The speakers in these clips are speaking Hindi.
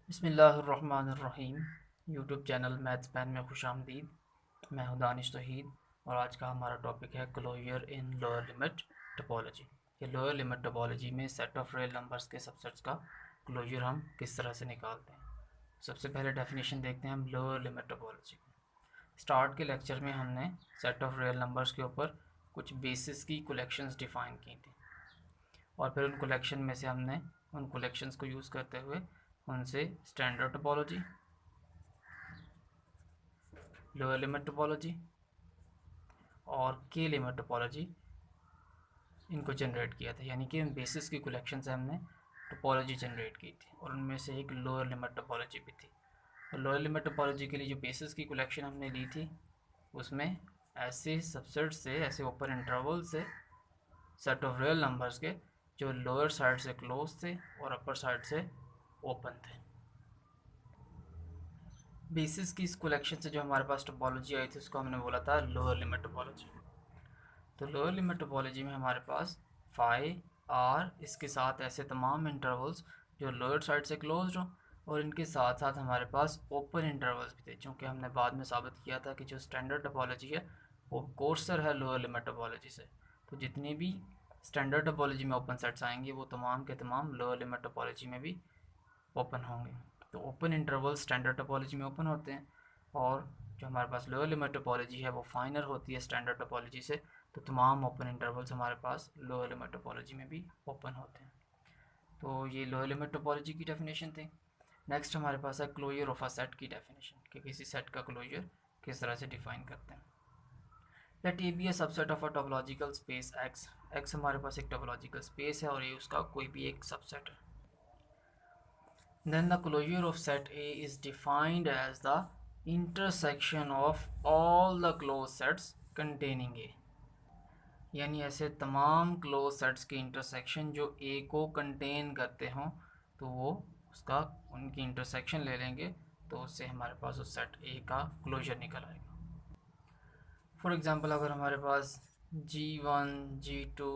बिस्मिल्लाहिर्रहमानिर्रहीम। यूट्यूब चैनल मैथ्स पैन में खुशामदीद। मैं हूं दानिश तौहीद और आज का हमारा टॉपिक है closure in lower limit topology. ये लोअर लिमिट टोपोलॉजी में सेट ऑफ रियल नंबर्स के सबसेट्स का क्लोजर हम किस तरह से निकालते हैं। सबसे पहले डेफिनेशन देखते हैं हम लोअर लिमिट टोपोलॉजी की। स्टार्ट के लेक्चर में हमने सेट ऑफ रियल नंबर्स के ऊपर कुछ बेसिस की कलेक्शंस डिफ़ाइन की थी और फिर उन कलेक्शन में से हमने उन कलेक्शंस को यूज़ करते हुए उनसे standard topology, lower limit topology और के लिमिट टोपोलॉजी इनको जनरेट किया था। यानी कि उन बेसिस की कलेक्शन से हमने टोपोलॉजी जनरेट की थी और उनमें से एक लोअर लिमिट टोपोलॉजी भी थी। और लोअर लिमिट टोपोलॉजी के लिए जो बेसिस की कलेक्शन हमने ली थी उसमें ऐसे सबसेट से, ऐसे ओपन इंटरवल से सेट ऑफ रियल नंबर्स के जो लोअर साइड से क्लोज थे और अपर साइड से ओपन थे। बेसिस की इस कलेक्शन से जो हमारे पास टोपोलॉजी आई थी उसको हमने बोला था लोअर लिमिट टोपोलॉजी। तो लोअर लिमिट टोपोलॉजी में हमारे पास फाई आर इसके साथ ऐसे तमाम इंटरवल्स जो लोअर साइड से क्लोज हो और इनके साथ साथ हमारे पास ओपन इंटरवल्स भी थे, क्योंकि हमने बाद में साबित किया था कि जो स्टैंडर्ड टोपोलॉजी है वो कोर्सर है लोअर लिमिट टोपोलॉजी से। तो जितनी भी स्टैंडर्ड टोपोलॉजी में ओपन सेट्स आएंगे वो तमाम के तमाम लोअर लिमिट टोपोलॉजी में भी ओपन होंगे। तो ओपन इंटरवल स्टैंडर्ड टोपोलॉजी में ओपन होते हैं और जो हमारे पास लोअर लिमिट टोपोलॉजी है वो फाइनर होती है स्टैंडर्ड टोपोलॉजी से। तो तमाम ओपन इंटरवल्स हमारे पास लोअर लिमिट टोपोलॉजी में भी ओपन होते हैं। तो ये लोअर लिमिट टोपोलॉजी की डेफिनेशन थी। नेक्स्ट हमारे पास है क्लोजर ऑफ अ सेट की डेफिनेशन, कि किसी सेट का क्लोजर किस तरह से डिफाइन करते हैं। Let A be a subset of a topological space X. X हमारे पास एक टोपोलॉजिकल स्पेस है और ये उसका कोई भी एक सबसेट है। Then the closure of set A is defined as the intersection of all the closed sets containing A। यानी ऐसे तमाम क्लोज सेट्स के इंटरसेक्शन जो A को कंटेन करते हों तो वो उसका उनकी इंटरसेक्शन ले लेंगे तो उससे हमारे पास उस सेट A का क्लोजर निकल आएगा। फॉर एग्ज़ाम्पल अगर हमारे पास G1, G2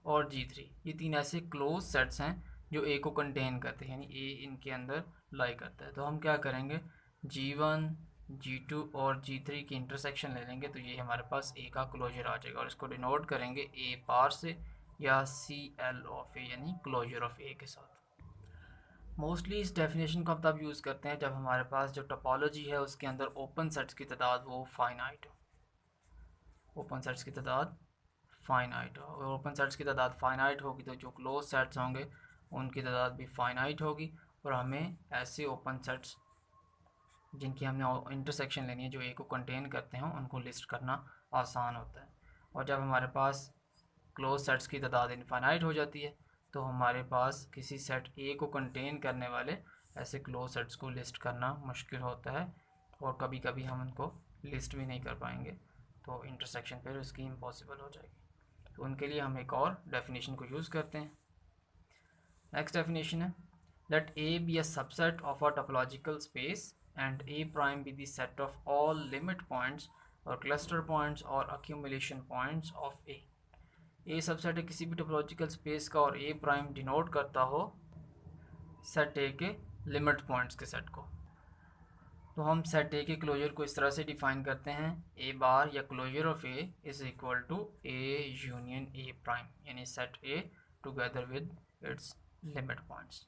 और G3 ये तीन ऐसे क्लोज सेट्स हैं जो ए को कंटेन करते हैं, यानी ए इनके अंदर लाई करता है, तो हम क्या करेंगे G1, G2 और G3 की इंटरसेक्शन ले लेंगे तो ये हमारे पास ए का क्लोजर आ जाएगा और इसको डिनोट करेंगे ए बार से या CL ऑफ ए, यानी क्लोजर ऑफ ए के साथ। मोस्टली इस डेफिनेशन को हम तब यूज़ करते हैं जब हमारे पास जो टोपोलॉजी है उसके अंदर ओपन सेट्स की तादाद वो फाइनाइट हो। ओपन सेट्स की तादाद फाइनाइट हो और ओपन सेट्स की तादाद फाइनाइट होगी तो जो क्लोज सेट्स होंगे उनकी तादाद भी फाइनाइट होगी और हमें ऐसे ओपन सेट्स जिनकी हमने इंटरसेक्शन लेनी है जो ए को कंटेन करते हैं उनको लिस्ट करना आसान होता है। और जब हमारे पास क्लोज सेट्स की तादाद इनफाइनाइट हो जाती है तो हमारे पास किसी सेट ए को कंटेन करने वाले ऐसे क्लोज सेट्स को लिस्ट करना मुश्किल होता है और कभी कभी हम उनको लिस्ट भी नहीं कर पाएंगे, तो इंटरसेक्शन फिर उसकी इम्पॉसिबल हो जाएगी। तो उनके लिए हम एक और डेफिनेशन को यूज़ करते हैं। नेक्स्ट डेफिनेशन है let A be a subset of a topological space and A prime be the set of all limit points और क्लस्टर पॉइंट्स और accumulation points of A. A subset है किसी भी टोपोलॉजिकल स्पेस का और ए प्राइम डिनोट करता हो सेट ए के लिमिट पॉइंट्स के सेट को। तो हम सेट ए के क्लोजर को इस तरह से डिफाइन करते हैं ए बार या closure of A is equal to A union A prime, यानी set A together with its limit points.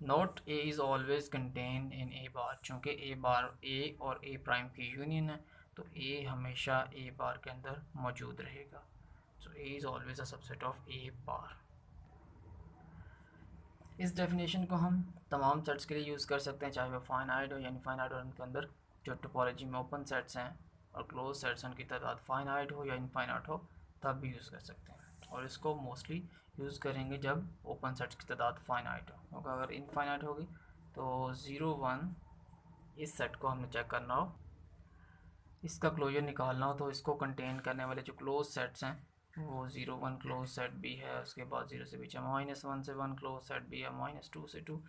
Note A is always contain in A bar, चूँकि ए बार ए और ए प्राइम की यूनियन है तो ए हमेशा ए बार के अंदर मौजूद रहेगा। So A is always a subset of A bar. इस डेफिनेशन को हम तमाम सेट्स के लिए यूज़ कर सकते हैं, चाहे वो फाइनाइट हो या इनफाइनाइट हो। उनके अंदर जो टोपोलॉजी में ओपन सेट्स हैं और क्लोज सेट्स हैं उनकी तादाद फाइनाइट हो या इनफाइनाइट हो तब भी यूज़ कर सकते हैं। और इसको मोस्टली यूज़ करेंगे जब ओपन सेट्स की तादाद फाइनाइट हो, क्योंकि अगर इनफाइनाइट होगी तो 0, 1 इस सेट को हमें चेक करना हो, इसका क्लोजर निकालना हो तो इसको कंटेन करने वाले जो क्लोज सेट्स हैं वो 0, 1 क्लोज सेट भी है, उसके बाद 0 से पीछे -1 से 1 क्लोज सेट भी है, -2 से 2।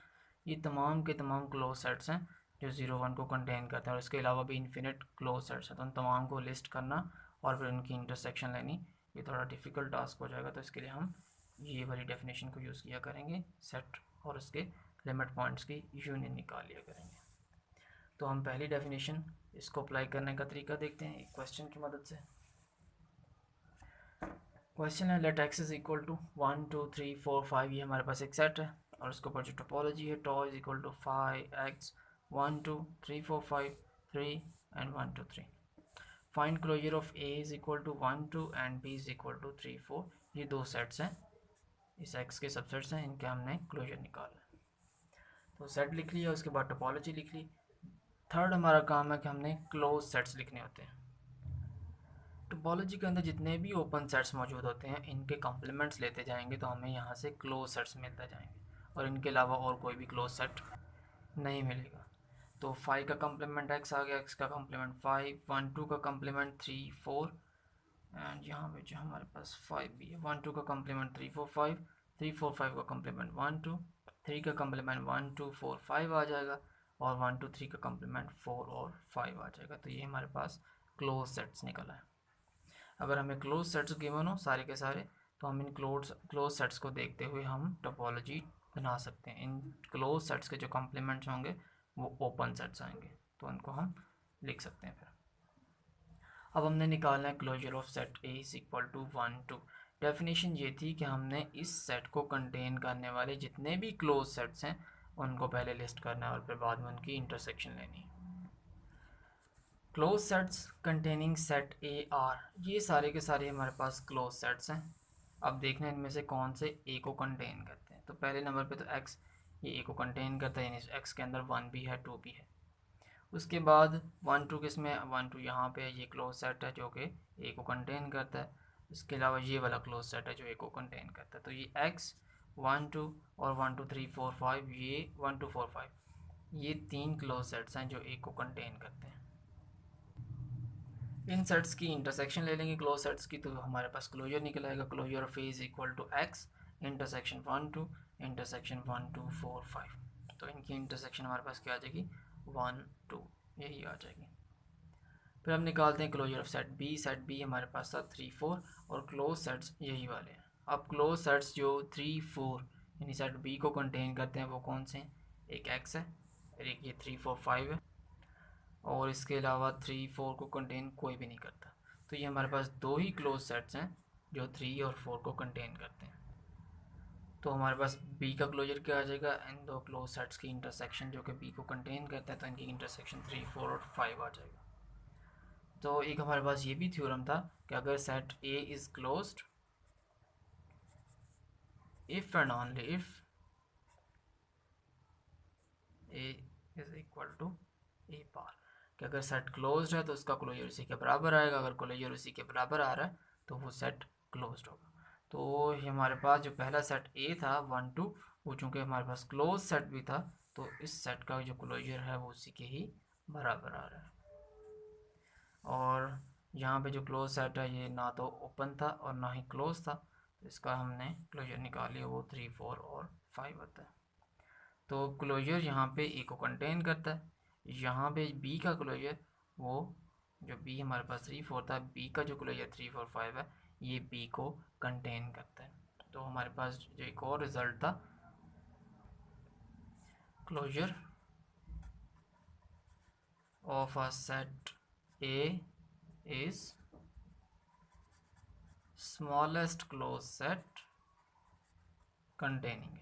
ये तमाम के तमाम क्लोज सेट्स हैं जो 0, 1 को कंटेन करते हैं और इसके अलावा भी इन्फिनिट क्लोज सेट्स हैं। तो उन तमाम को लिस्ट करना और फिर उनकी इंटरसेक्शन लेनी ये थोड़ा डिफ़िकल्ट टास्क हो जाएगा, तो इसके लिए हम ये वाली डेफिनेशन को यूज़ किया करेंगे सेट और उसके लिमिट पॉइंट्स की यूनियन निकाल लिया करेंगे। तो हम पहली डेफिनेशन इसको अप्लाई करने का तरीका देखते हैं एक क्वेश्चन की मदद से। क्वेश्चन है let X is equal to 1 2 3 4 5, ये हमारे पास एक सेट है और उसके ऊपर जो टोपोलॉजी है tau is equal to 5x 1 2 3 4 5 3 and 1 2 3। Find closure of a is equal to 1 2 and b is equal to 3 4। ये दो सेट्स हैं, इस x के सबसेट्स हैं, इनके हमने क्लोजर निकाला। तो सेट लिख लिया, उसके बाद टोपोलॉजी लिख ली। थर्ड हमारा काम है कि हमने क्लोज सेट्स लिखने होते हैं। टोपोलॉजी के अंदर जितने भी ओपन सेट्स मौजूद होते हैं इनके कॉम्प्लीमेंट्स लेते जाएंगे तो हमें यहाँ से क्लोज सेट्स मिलते जाएंगे और इनके अलावा और कोई भी क्लोज सेट नहीं मिलेगा। तो 5 का कॉम्प्लीमेंट x आ गया, x का कॉम्प्लीमेंट 5, 1 2 का कॉम्प्लीमेंट 3 4 एंड यहाँ पे जो हमारे पास 5 भी है, 1 2 का कॉम्प्लीमेंट 3 4 5, 3 4 5 का कॉम्प्लीमेंट 1 2, 3 का कॉम्प्लीमेंट 1 2 4 5 आ जाएगा और 1 2 3 का कॉम्प्लीमेंट 4 और 5 आ जाएगा। तो ये हमारे पास क्लोज सेट्स निकला है। अगर हमें क्लोज सेट्स गिवन हो सारे के सारे तो हम इन क्लोज सेट्स को देखते हुए हम टोपोलॉजी बना सकते हैं। इन क्लोज सेट्स के जो कॉम्प्लीमेंट्स होंगे वो ओपन सेट्स आएंगे तो उनको हम लिख सकते हैं। फिर अब हमने निकालना है closure of set A is equal to 1 2। Definition ये थी कि हमने इस सेट को कंटेन करने वाले जितने भी क्लोज सेट्स हैं उनको पहले लिस्ट करना है और फिर बाद में उनकी इंटरसेक्शन लेनी है। Close sets containing set A R, ये सारे के सारे हमारे पास क्लोज सेट्स हैं। अब देखना है इनमें से कौन से ए को कंटेन करते हैं। तो पहले नंबर पे तो एक्स, ये ए को कंटेन करता है, यानी एक्स के अंदर 1 भी है 2 भी है। उसके बाद 1 2 किस में, 1 2 यहाँ पे ये क्लोज सेट है जो कि ए को कंटेन करता है। इसके अलावा ये वाला क्लोज सेट है जो ए को कंटेन करता है। तो ये एक्स 1 2 और 1 2 3 4 5, ये 1 2 4 5, ये तीन क्लोज सेट्स हैं जो ए को कंटेन करते हैं। इन सेट्स की इंटरसेक्शन ले लेंगे क्लोज सेट्स की तो हमारे पास क्लोजर निकल आएगा। Closure of A is equal to X intersection 1 2 intersection 1 2 4 5। तो इनकी इंटरसेक्शन हमारे पास क्या आ जाएगी 1 2, यही आ जाएगी। फिर हम निकालते हैं closure of set B. Set B हमारे पास था 3 4 और क्लोज सेट्स यही वाले हैं। अब क्लोज सेट्स जो 3 4 यानी सेट बी को कंटेन करते हैं वो कौन से हैं, एक एक्स है, एक ये 3 4 5 है और इसके अलावा 3 4 को कंटेन कोई भी नहीं करता। तो ये हमारे पास दो ही क्लोज सेट्स हैं जो 3 और 4 को कंटेन करते हैं। तो हमारे पास बी का क्लोजर क्या आ जाएगा, इन दो क्लोज सेट्स की इंटरसेक्शन जो कि बी को कंटेन करते हैं तो इनकी इंटरसेक्शन 3 4 और 5 आ जाएगा। तो एक हमारे पास ये भी थ्योरम था कि अगर set A is closed if and only if A is equal to A bar, कि अगर सेट क्लोज्ड है तो उसका क्लोजर उसी के बराबर आएगा। अगर क्लोजर उसी के बराबर आ रहा है तो वो सेट क्लोज्ड होगा। तो हमारे पास जो पहला सेट ए था 1 2, वो चूँकि हमारे पास क्लोज सेट भी था तो इस सेट का जो क्लोजर है वो उसी के ही बराबर आ रहा है। और यहाँ पे जो क्लोज सेट है ये ना तो ओपन था और ना ही क्लोज था, तो इसका हमने क्लोजर निकाल लिया, वो 3 4 और 5 होता है। तो क्लोजर यहाँ पे ए को कंटेन करता है। यहाँ पे बी का क्लोजर, वो जो बी हमारे पास 3 4 था, बी का जो क्लोजर 3 4 5 है ये बी को कंटेन करता है। तो हमारे पास जो एक और रिजल्ट था, closure of a set A is smallest close set containing,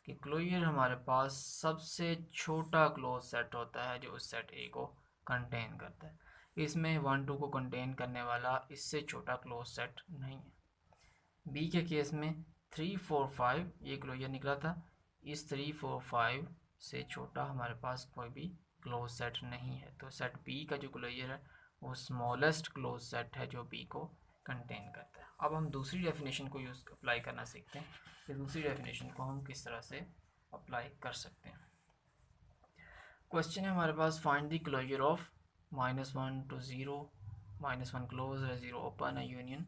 कि क्लोजर हमारे पास सबसे छोटा क्लोज सेट होता है जो उस सेट ए को कंटेन करता है। इसमें 1 2 को कंटेन करने वाला इससे छोटा क्लोज सेट नहीं है। बी के केस में 3 4 5 ये क्लोजर निकला था, इस 3 4 5 से छोटा हमारे पास कोई भी क्लोज सेट नहीं है। तो सेट बी का जो क्लोजर है वो स्मॉलेस्ट क्लोज सेट है जो बी को कंटेन करता है। अब हम दूसरी डेफिनेशन को यूज़ अप्लाई करना सीखते हैं कि दूसरी डेफिनेशन को हम किस तरह से अप्लाई कर सकते हैं। क्वेश्चन है हमारे पास find the closure of -1 to 0, -1 close है, 0 ओपन है, यूनियन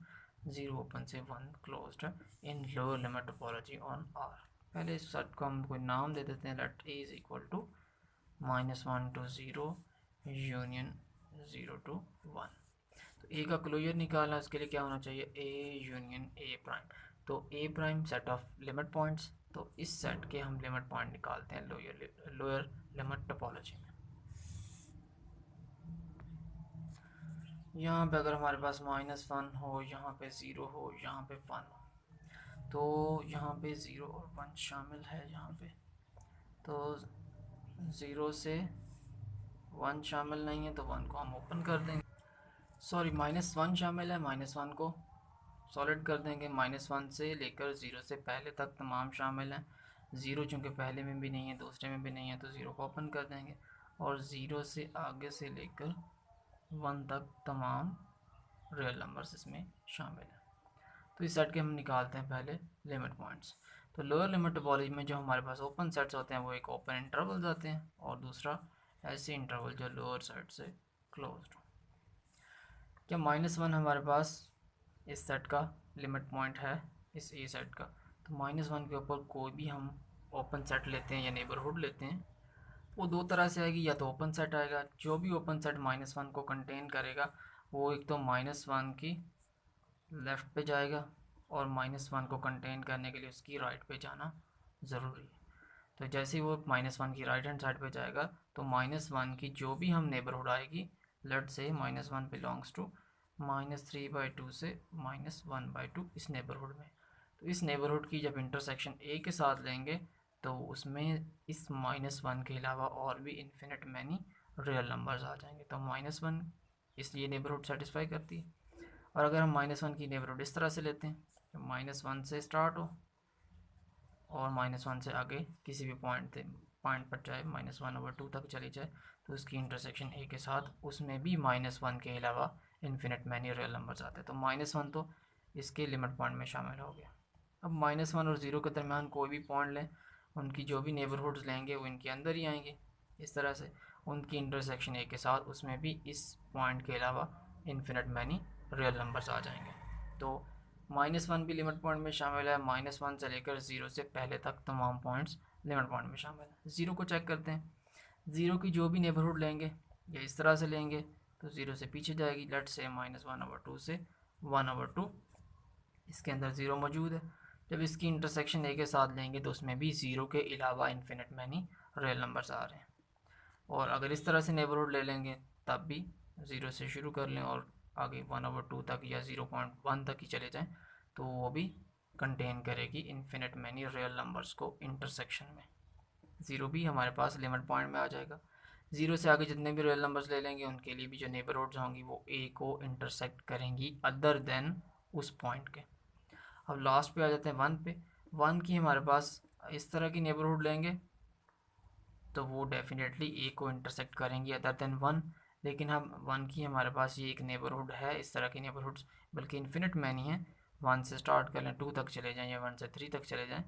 0 ओपन से 1 क्लोज्ड है in lower limit topology on R. पहले इस सेट को हम कोई नाम दे देते हैं, let A is equal to -1 to 0 union 0 to 1। तो ए का क्लोजर निकालना, इसके लिए क्या होना चाहिए, ए यूनियन ए प्राइम। तो A prime set of limit points, तो इस सेट के हम लिमिट पॉइंट निकालते हैं लोअर लिमिट टोपोलॉजी में। यहाँ पे अगर हमारे पास -1 हो, यहाँ पे 0 हो, यहाँ पे 1 हो, तो यहाँ पे 0 और 1 शामिल है यहाँ पे, तो 0 से 1 शामिल नहीं है तो 1 को हम ओपन कर देंगे, सॉरी -1 शामिल है, -1 को सॉलिड कर देंगे। -1 से लेकर 0 से पहले तक तमाम शामिल हैं। 0 चूँकि पहले में भी नहीं है दूसरे में भी नहीं है तो 0 को ओपन कर देंगे, और 0 से आगे से लेकर 1 तक तमाम रियल नंबर्स इसमें शामिल हैं। तो इस सेट के हम निकालते हैं पहले लिमिट पॉइंट्स। तो लोअर लिमिट टोपोलॉजी में जो हमारे पास ओपन सेट्स होते हैं वो एक ओपन इंटरवल आते हैं, और दूसरा ऐसे इंटरवल जो लोअर सेट से क्लोज्ड हो। क्या -1 हमारे पास इस सेट का लिमिट पॉइंट है, इस ए सेट का, तो -1 के ऊपर कोई भी हम ओपन सेट लेते हैं या नेबरहुड लेते हैं, वो दो तरह से आएगी। या तो ओपन सेट आएगा, जो भी ओपन सेट -1 को कंटेन करेगा वो एक तो -1 की लेफ़्ट पे जाएगा, और -1 को कंटेन करने के लिए उसकी राइट पे जाना ज़रूरी है। तो जैसे ही वो -1 की राइट हैंड साइड पे जाएगा तो -1 की जो भी हम नेबरहुड आएगी, लेट से -1 बिलोंग्स टू -3/2 से -1/2 इस नेबरहुड में, तो इस नेबरहुड की जब इंटरसेक्शन ए के साथ लेंगे तो उसमें इस -1 के अलावा और भी इन्फिनिट मैनी रियल नंबर्स आ जाएंगे। तो -1 इसलिए नेबरहुड सेटिस्फाई करती है। और अगर हम -1 की नेबरहुड इस तरह से लेते हैं, तो -1 से स्टार्ट हो और -1 से आगे किसी भी पॉइंट पर चाहे -1/2 तक चली जाए, तो उसकी इंटरसेक्शन ए के साथ उसमें भी -1 के अलावा इन्फिनिट मैनी रियल नंबर्स आते हैं। तो -1 तो इसके लिमिट पॉइंट में शामिल हो गया। अब -1 और 0 के दरमियान कोई भी पॉइंट लें, उनकी जो भी नेबरहुड्स लेंगे वो इनके अंदर ही आएंगे। इस तरह से उनकी इंटरसेक्शन ए के साथ उसमें भी इस पॉइंट के अलावा इन्फिनिट मैनी रियल नंबर्स आ जाएंगे। तो -1 भी लिमिट पॉइंट में शामिल है, -1 से लेकर 0 से पहले तक तमाम पॉइंट्स लिमिट पॉइंट में शामिल है। 0 को चेक करते हैं, 0 की जो भी नेबरहुड लेंगे या इस तरह से लेंगे तो 0 से पीछे जाएगी, लेट से -1/2 से 1/2 इसके अंदर 0 मौजूद है। जब इसकी इंटरसेक्शन ए के साथ लेंगे तो उसमें भी 0 के अलावा इन्फिनिट मैनी रियल नंबर्स आ रहे हैं। और अगर इस तरह से नेबरहुड ले लेंगे तब भी 0 से शुरू कर लें और आगे 1/2 तक या 0.1 तक ही चले जाएं तो वो भी कंटेन करेगी इन्फिनिट मैनी रियल नंबर्स को इंटरसेक्शन में। 0 भी हमारे पास लिमिट पॉइंट में आ जाएगा। 0 से आगे जितने भी रियल नंबर्स ले लेंगे उनके लिए भी जो नेबरहुड्स होंगी वो ए को इंटरसेक्ट करेंगी अदर देन उस पॉइंट के। अब लास्ट पे आ जाते हैं 1 पे। 1 की हमारे पास इस तरह की नेबरहुड लेंगे तो वो डेफिनेटली ए को इंटरसेक्ट करेंगी अदर देन 1, लेकिन हम 1 की हमारे पास ये एक नेबरहुड है, इस तरह की नेबरहुड्स बल्कि इन्फिनिट मैनी है। 1 से स्टार्ट कर लें 2 तक चले जाएँ या 1 से 3 तक चले जाएँ,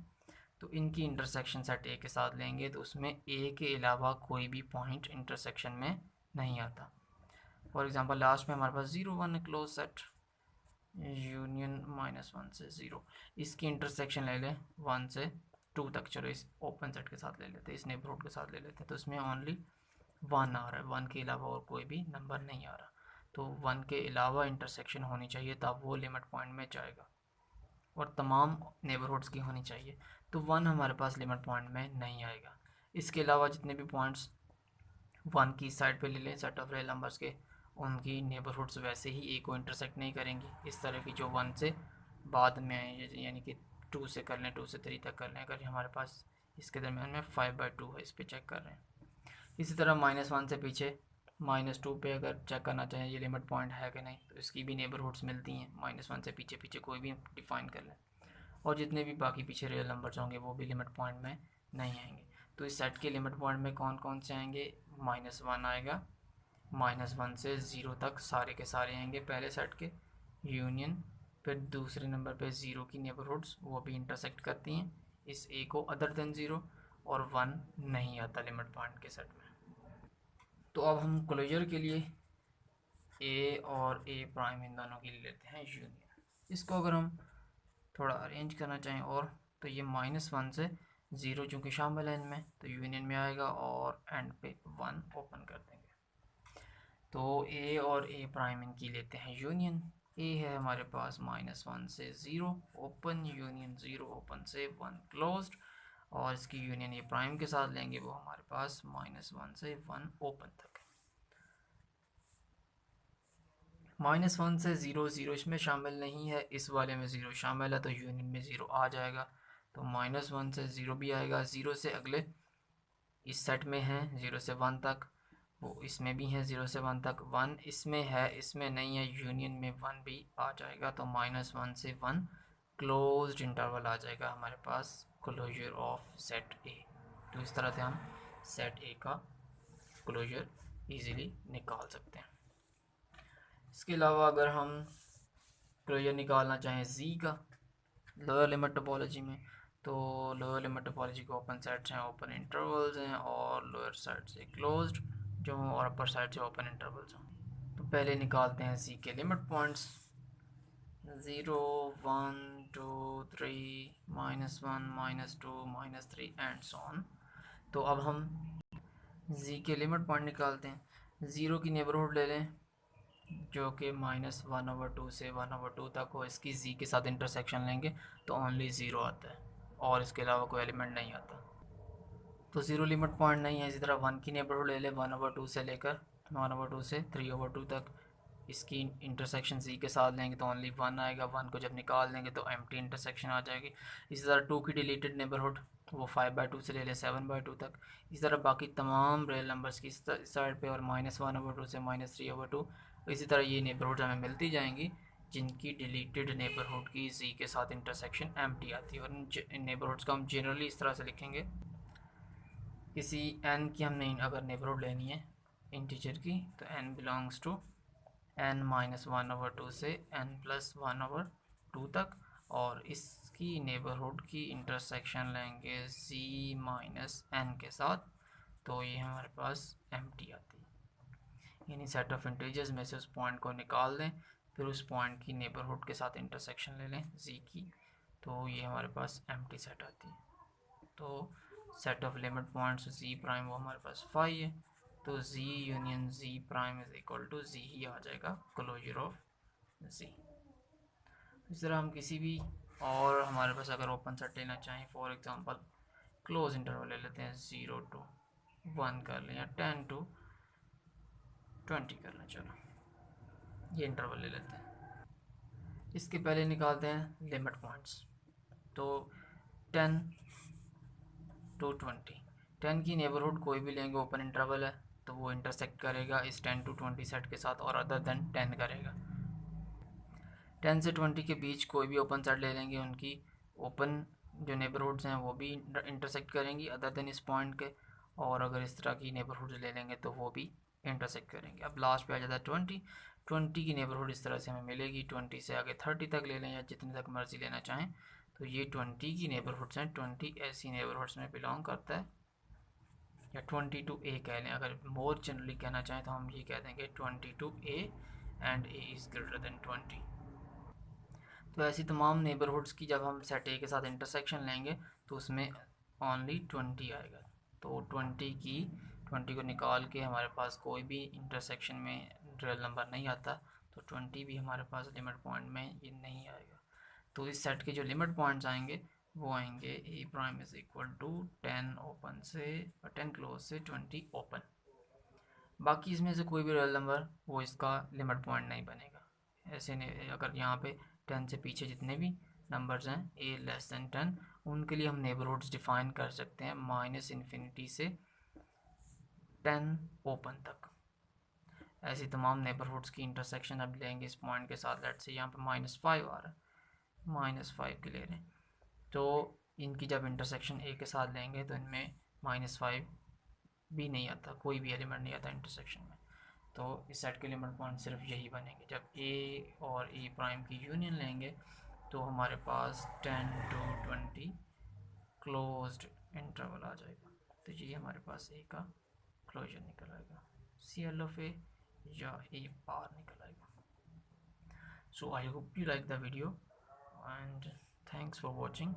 तो इनकी इंटरसेक्शन सेट ए के साथ लेंगे तो उसमें ए के अलावा कोई भी पॉइंट इंटरसेक्शन में नहीं आता। फॉर एग्जांपल लास्ट में हमारे पास 0 1 क्लोज सेट यूनियन -1 से 0, इसकी इंटरसेक्शन ले लें 1 से 2 तक, चलो इस ओपन सेट के साथ ले लेते हैं, इस नेबरहुड के साथ ले लेते हैं, तो इसमें ओनली 1 आ रहा है, 1 के अलावा और कोई भी नंबर नहीं आ रहा। तो 1 के अलावा इंटरसेक्शन होनी चाहिए तब वो लिमिट पॉइंट में जाएगा, और तमाम नेबरहुड्स की होनी चाहिए। तो 1 हमारे पास लिमिट पॉइंट में नहीं आएगा। इसके अलावा जितने भी पॉइंट्स 1 की साइड पे ले लें सेट ऑफ रियल नंबर्स के, उनकी नेबरहुड्स वैसे ही ए को इंटरसेक्ट नहीं करेंगी। इस तरह की जो 1 से बाद में आए, यानी कि 2 से कर लें, 2 से 3 तक कर लें, अगर हमारे पास इसके दरमियान में 5/2 है, इस पर चेक कर रहे हैं। इसी तरह -1 से पीछे -2 पे अगर चेक करना चाहें ये लिमिट पॉइंट है कि नहीं, तो इसकी भी नेबरहुड्स मिलती हैं। -1 से पीछे पीछे कोई भी डिफ़ाइन कर लें, और जितने भी बाकी पीछे रियल नंबर्स होंगे वो भी लिमिट पॉइंट में नहीं आएंगे। तो इस सेट के लिमिट पॉइंट में कौन कौन से आएंगे, -1 आएगा, -1 से 0 तक सारे के सारे आएंगे पहले सेट के यूनियन, फिर दूसरे नंबर पे 0 की नेबरहुड्स वो भी इंटरसेक्ट करती हैं इस ए को अदर देन 0, और 1 नहीं आता लिमिट पॉइंट के सेट में। तो अब हम क्लोजर के लिए ए और ए प्राइम इन दोनों के लिए लेते हैं यूनियन। इसको अगर हम थोड़ा अरेंज करना चाहें और, तो ये -1 से 0 चूँकि शामिल है इनमें तो यूनियन में आएगा, और एंड पे 1 ओपन कर देंगे। तो ए और ए प्राइम इनकी लेते हैं यूनियन। ए है हमारे पास -1 से 0 ओपन, यूनियन 0 ओपन से 1 क्लोज्ड, और इसकी यूनियन ये प्राइम के साथ लेंगे वो हमारे पास -1 से 1 ओपन तक है। -1 से 0 0 इसमें शामिल नहीं है, इस वाले में 0 शामिल है तो यूनियन में 0 आ जाएगा। तो -1 से 0 भी आएगा, 0 से अगले इस सेट में है 0 से 1 तक, वो इसमें भी है 0 से 1 तक, 1 इसमें है, इसमें नहीं है, यूनियन में 1 भी आ जाएगा। तो -1 से 1 क्लोज्ड इंटरवल आ जाएगा हमारे पास, क्लोजर ऑफ सेट ए। तो इस तरह से हम सेट ए का क्लोजर इजीली निकाल सकते हैं। इसके अलावा अगर हम क्लोजर निकालना चाहें जी का लोअर लिमिट टोपोलॉजी में, तो लोअर लिमिट टोपोलॉजी के ओपन सेट्स हैं, ओपन इंटरवल्स हैं, और लोअर साइड से क्लोज्ड जो हों और अपर साइड से ओपन इंटरवल्स हों। तो पहले निकालते हैं सी के limit points 0 1 2 3 -1 -2 -3 and so on. तो अब हम जी के लिमिट पॉइंट निकालते हैं। ज़ीरो की नेबरहुड ले लें जो कि -1/2 से 1/2 तक हो, इसकी जी के साथ इंटरसेक्शन लेंगे तो ओनली ज़ीरो आता है और इसके अलावा कोई एलिमेंट नहीं आता। तो ज़ीरो लिमिट पॉइंट नहीं है। इसी तरह 1 की नेबरहुड ले ले 1/2 से लेकर 1/2 से 3/2 तक, इसकी इंटरसेक्शन जी के साथ लेंगे तो ओनली 1 आएगा। 1 को जब निकाल देंगे तो एम्प्टी इंटरसेक्शन आ जाएगी। इसी तरह 2 की डिलीटेड नेबरहुड वो 5/2 से ले ले 7/2 तक। इसी तरह बाकी तमाम रियल नंबर्स की इस साइड पे, और -1/2 से -3/2, इसी तरह ये नेबरहुड हमें मिलती जाएंगी जिनकी डिलीटेड नेबरहुड की जी के साथ इंटरसेक्शन एम्प्टी आती है। और इन नेबरहुड्स को हम जनरली इस तरह से लिखेंगे, किसी n की हमने अगर नेबरहुड लेनी है इंटीजर की, तो n बिलोंग्स टू n -1/2 से n+1/2 तक, और इसकी नेबरहुड की इंटरसेक्शन लेंगे z -n के साथ, तो ये हमारे पास एम्प्टी आती है। यानी सेट ऑफ इंटीजर्स में से उस पॉइंट को निकाल दें, फिर उस पॉइंट की नेबरहुड के साथ इंटरसेक्शन ले लें z की, तो ये हमारे पास एम्प्टी सेट आती है। तो set of limit points G prime वो हमारे पास 5 है, तो G union G prime is equal to G ही आ जाएगा क्लोजर ऑफ जी। इस तरह हम किसी भी और हमारे पास अगर ओपन सेट लेना चाहें, फॉर एग्जांपल क्लोज इंटरवल ले लेते हैं 0 to 1 कर लें या 10 to 20 कर लें, चलो ये इंटरवल ले लेते हैं। इसके पहले निकालते हैं लिमिट पॉइंट्स। तो 10 to 20, 10 की नेबरहुड कोई भी लेंगे, ओपन इंटरवल है तो वो इंटरसेक्ट करेगा इस 10 to 20 सेट के साथ, और अदर देन 10 करेगा। 10 से 20 के बीच कोई भी ओपन सेट ले लेंगे, उनकी ओपन जो नेबरहुड्स हैं वो भी इंटरसेक्ट करेंगी अदर देन इस पॉइंट के, और अगर इस तरह की नेबरहुड्स ले लेंगे तो वो भी इंटरसेक्ट करेंगे। अब लास्ट पे आ जाता है 20। 20 की नेबरहुड इस तरह से हमें मिलेगी, 20 से आगे 30 तक ले लें या जितने तक मर्जी लेना चाहें। तो ये 20 की नेबरहुड्स हैं, 20 ऐसी नेबरहुड्स में बिलोंग करता है, या 20 to A कह लें। अगर मोर जनरली कहना चाहें तो हम ये कह देंगे 20 to A and A is greater than 20। तो ऐसी तमाम नेबरहुड्स की जब हम सेट ए के साथ इंटरसेक्शन लेंगे तो उसमें ओनली 20 आएगा। तो 20 को निकाल के हमारे पास कोई भी इंटरसेक्शन में रियल नंबर नहीं आता, तो 20 भी हमारे पास लिमिट पॉइंट में ये नहीं आएगा। तो इस सेट के जो लिमिट पॉइंट्स आएंगे वो आएंगे A prime is equal to 10 open से 10 क्लोज से 20 ओपन। बाकी इसमें से कोई भी रियल नंबर वो इसका लिमिट पॉइंट नहीं बनेगा। ऐसे नहीं, अगर यहाँ पे 10 से पीछे जितने भी नंबर्स हैं ए लेस देन 10, उनके लिए हम नेबरहुड्स डिफाइन कर सकते हैं -∞ से 10 ओपन तक। ऐसी तमाम नेबरहुड्स की इंटरसेक्शन अब लेंगे इस पॉइंट के साथ। लेट्स से यहाँ पे -5 आ रहा है, -5 के ले रहे हैं, तो इनकी जब इंटरसेक्शन ए के साथ लेंगे तो इनमें -5 भी नहीं आता, कोई भी एलिमेंट नहीं आता इंटरसेक्शन में। तो इस सेट के लिमिट पॉइंट सिर्फ यही बनेंगे। जब ए और ए प्राइम की यूनियन लेंगे तो हमारे पास 10 to 20 क्लोज्ड इंटरवल आ जाएगा। तो ये हमारे पास ए का क्लोजर निकल आएगा, CL ऑफ ए या ए बार निकल आएगा। So I hope you like the video and thanks for watching.